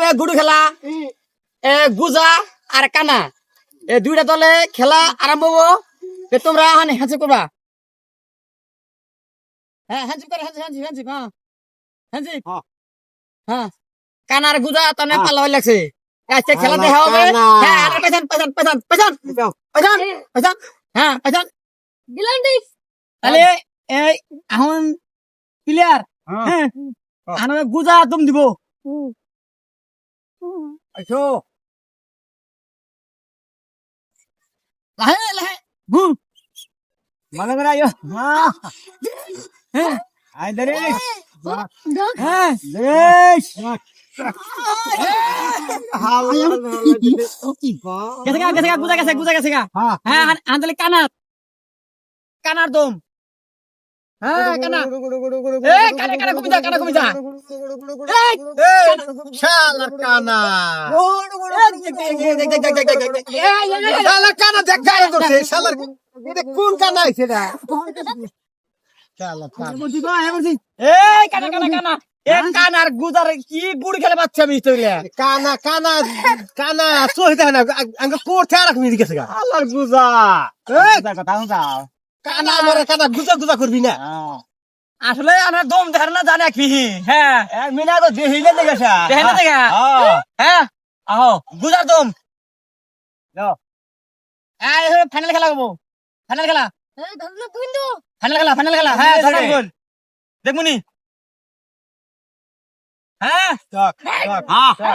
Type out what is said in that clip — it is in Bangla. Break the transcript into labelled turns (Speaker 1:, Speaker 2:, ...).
Speaker 1: হবে গুডু খেলা। গুজা আর কানা এই দুইটা দলে খেলা আরম্ভ হবো। তোমরা হ্যান্ডশেক করবা। হ্যাঁ হ্যান্ডশেক করে হ্যান্ডশেক হ্যাঁ হ্যান্ডশেক হ্যাঁ। কানা আর গুজা তো অনেক পাল্লা হয়ে লাগছে। আজকে খেলা দেখা হবে। হ্যাঁ আর পেছন পেছন পেছন পেছন পেছন পেছন হ্যাঁ পেছন দিলাম দিস। তাহলে এই এখন প্লেয়ার হ্যাঁ আমরা গুজা তুম দিব। আইছো লাহে লাহে ঘুম মনে করে আইও হ্যাঁ আই দরে হ্যাঁ দেশ গেছে গুজা গেছে হ্যাঁ আন্দলে কানার কানার দম হ্যাঁ কানা এই কানা কমি যা এই
Speaker 2: শালা কানা শালা কানা দেখ গায়ে ধরছে শালার এটা কোন কানা হইছে এটা শালা কানা
Speaker 1: এই কানা এ কানার গুজার কি বুড়ি খেলে বাচ্চা মিস তইলা
Speaker 2: কানা কানা কানা সহি দেয় না আঙ্গ কোঠে রাখবি গেছে গা শালার গুজা এই কথা দাও কানা মরে কানা গুজা গুজা করবি না
Speaker 1: আসলে আমার দম ধারণা জানে কি হ্যাঁ
Speaker 2: এক মিনিট তো দেখিলে দেখেছা
Speaker 1: দেখেন দেখা হ্যাঁ আহো গুজার দম
Speaker 2: যাও
Speaker 1: এই ফাইনাল খেলা হবো ফাইনাল খেলা ফাইনাল খেলা হ্যাঁ ধরার গোল দেখমুনি হ্যাঁ
Speaker 2: চক চক